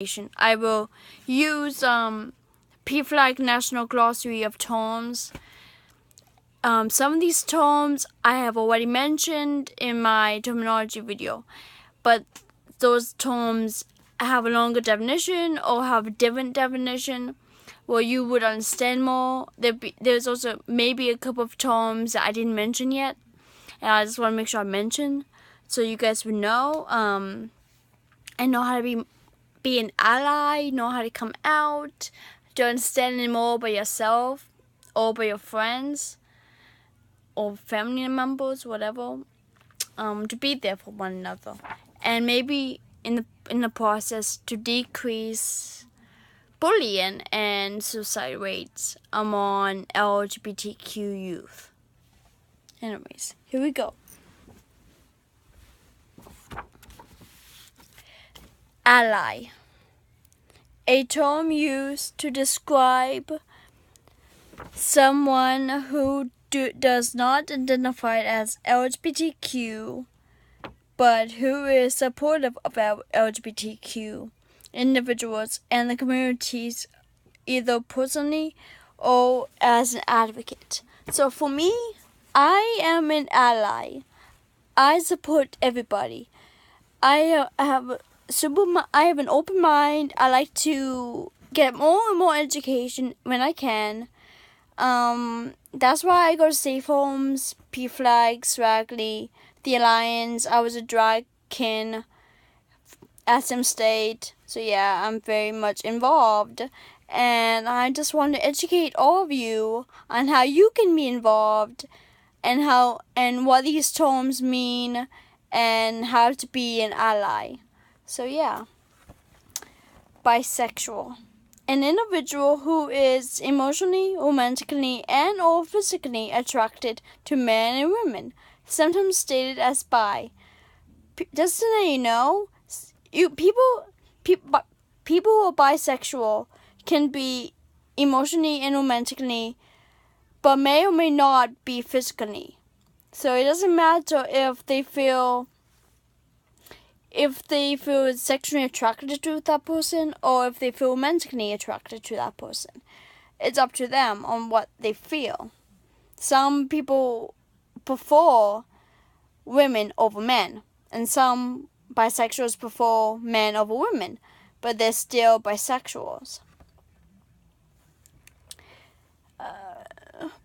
I will use PFLAG National Glossary of terms. Some of these terms I have already mentioned in my terminology video, but those terms have a longer definition or have a different definition where you would understand more. There's also maybe a couple of terms that I didn't mention yet, and I just want to make sure I mention so you guys would know and know how to be an ally, know how to come out, to understand it more by yourself or by your friends or family members, whatever, to be there for one another, and maybe in the process to decrease bullying and suicide rates among LGBTQ youth. Anyways, here we go. Ally. A term used to describe someone who does not identify as LGBTQ, but who is supportive about LGBTQ individuals and the communities, either personally or as an advocate. So for me, I am an ally. I support everybody. I have an open mind. I like to get more and more education when I can. That's why I go to Safe Homes, PFLAG, Swagley, the Alliance. I was a drag king at some state. So yeah, I'm very much involved. And I just want to educate all of you on how you can be involved and what these terms mean and how to be an ally. So yeah. Bisexual. An individual who is emotionally, romantically, and or physically attracted to men and women, sometimes stated as bi. Just to let you know, people who are bisexual can be emotionally and romantically, but may or may not be physically. So it doesn't matter if they feel sexually attracted to that person or if they feel romantically attracted to that person. It's up to them on what they feel. Some people prefer women over men, and some bisexuals prefer men over women, but they're still bisexuals.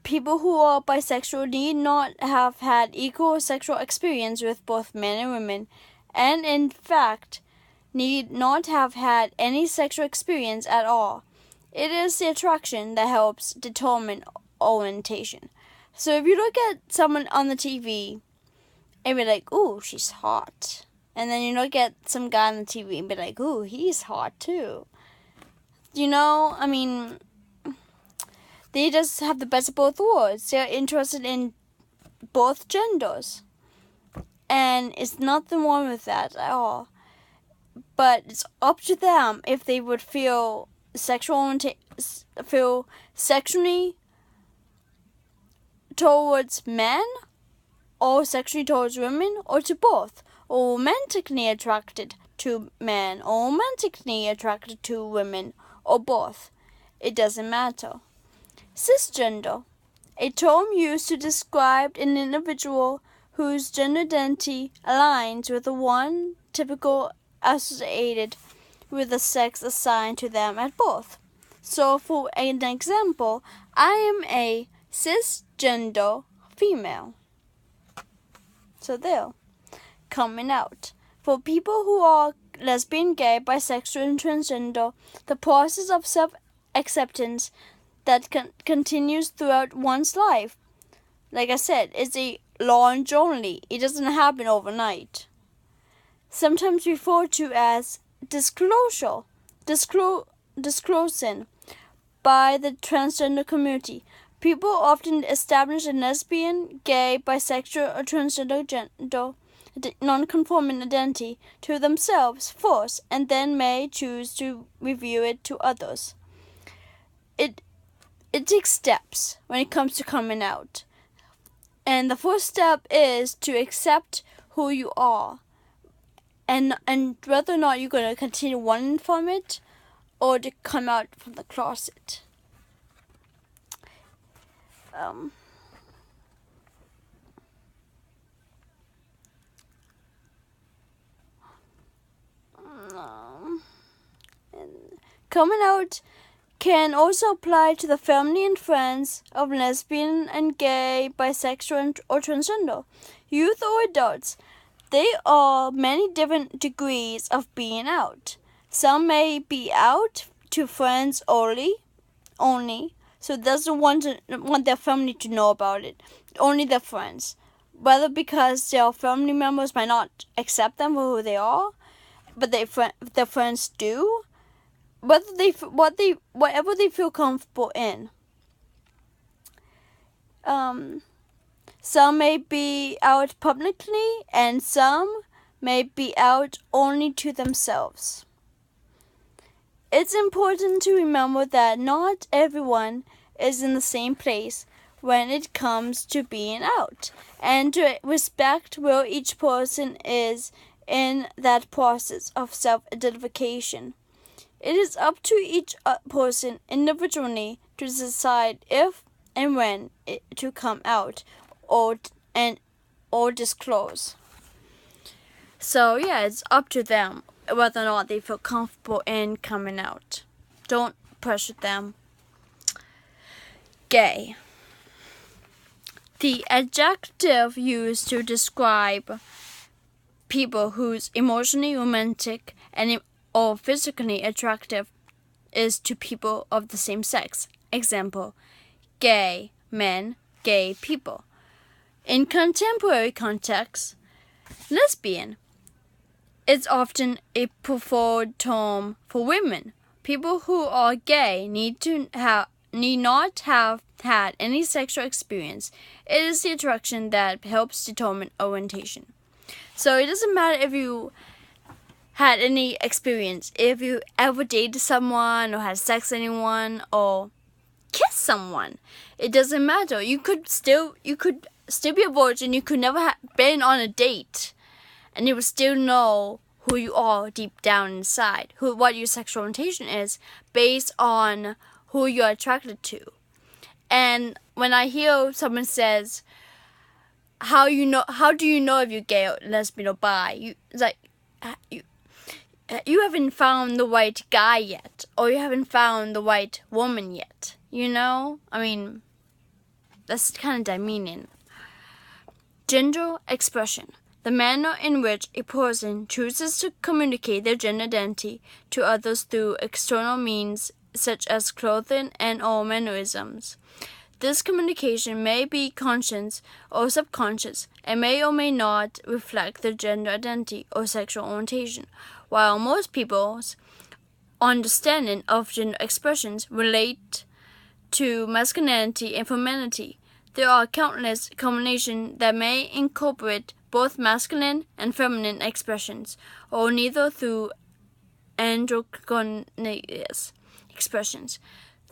People who are bisexual need not have had equal sexual experience with both men and women, and in fact need not have had any sexual experience at all. It is the attraction that helps determine orientation. So if you look at someone on the TV and be like, ooh, she's hot, and then you look at some guy on the TV and be like, ooh, he's hot too. They just have the best of both worlds. They're interested in both genders. And it's nothing wrong with that at all. But it's up to them if they would feel sexually towards men or sexually towards women or to both, or romantically attracted to men or romantically attracted to women or both. It doesn't matter. Cisgender, a term used to describe an individual whose gender identity aligns with the one typical associated with the sex assigned to them at birth. So for an example, I am a cisgender female. So there, coming out. For people who are lesbian, gay, bisexual, and transgender, the process of self-acceptance that continues throughout one's life. Like I said, it's a long journey. It doesn't happen overnight. Sometimes referred to as disclosing by the transgender community. People often establish a lesbian, gay, bisexual, or transgender gender non-conforming identity to themselves first, and then may choose to reveal it to others. It takes steps when it comes to coming out. And the first step is to accept who you are and whether or not you're going to continue running from it or to come out from the closet. Coming out can also apply to the family and friends of lesbian and gay, bisexual, or transgender youth or adults. There are many different degrees of being out. Some may be out to friends only, so doesn't want their family to know about it, only their friends. Whether because their family members might not accept them for who they are, but their friends do. Whatever they feel comfortable in. Some may be out publicly, and some may be out only to themselves. It's important to remember that not everyone is in the same place when it comes to being out, and to respect where each person is in that process of self-identification. It is up to each person individually to decide if and when to come out or disclose. So yeah, it's up to them whether or not they feel comfortable in coming out. Don't pressure them. Gay. The adjective used to describe people who's emotionally romantic or physically attractive is to people of the same sex. Example, gay men, gay people. In contemporary contexts, lesbian is often a preferred term for women. People who are gay need not have had any sexual experience. It is the attraction that helps determine orientation. So it doesn't matter if you had any experience, if you ever dated someone or had sex with anyone or kissed someone. It doesn't matter. You could still be a virgin. You could never have been on a date, and you would still know who you are deep down inside, what your sexual orientation is based on who you're attracted to. And when I hear someone says, how do you know if you're gay or lesbian or bi? You haven't found the right guy yet, or you haven't found the right woman yet. You know? I mean, that's kind of demeaning. Gender expression. The manner in which a person chooses to communicate their gender identity to others through external means such as clothing and/or mannerisms. This communication may be conscious or subconscious and may or may not reflect their gender identity or sexual orientation. While most people's understanding of gender expressions relate to masculinity and femininity, there are countless combinations that may incorporate both masculine and feminine expressions, or neither through androgynous expressions.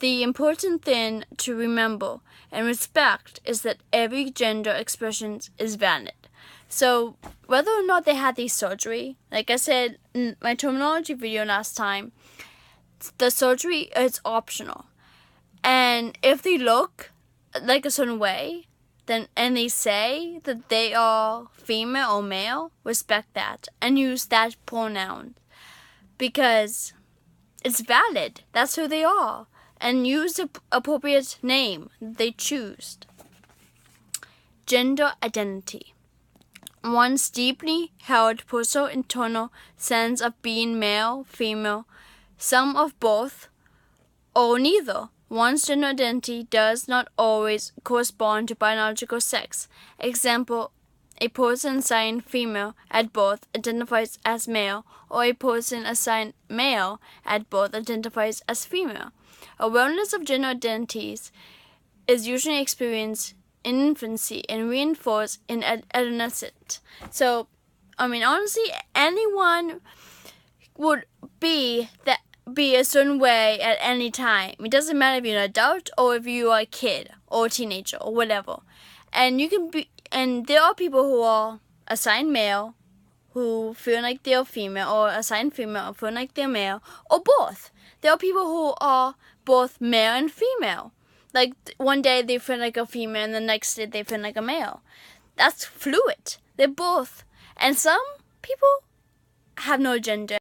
The important thing to remember and respect is that every gender expression is valid. So whether or not they had the surgery, like I said in my terminology video last time, the surgery is optional. And if they look like a certain way, and they say that they are female or male, respect that and use that pronoun because it's valid. That's who they are. And use the appropriate name they choose. Gender identity. One's deeply held personal internal sense of being male, female, some of both, or neither. One's gender identity does not always correspond to biological sex. Example, a person assigned female at birth identifies as male, or a person assigned male at birth identifies as female. Awareness of gender identities is usually experienced in infancy and reinforced in adolescence. So, I mean, honestly, anyone would be a certain way at any time. It doesn't matter if you're an adult or if you are a kid or a teenager or whatever. And there are people who are assigned male who feel like they're female or assigned female or feel like they're male, or both. There are people who are both male and female. Like one day they feel like a female and the next day they feel like a male. That's fluid. They're both. And some people have no gender.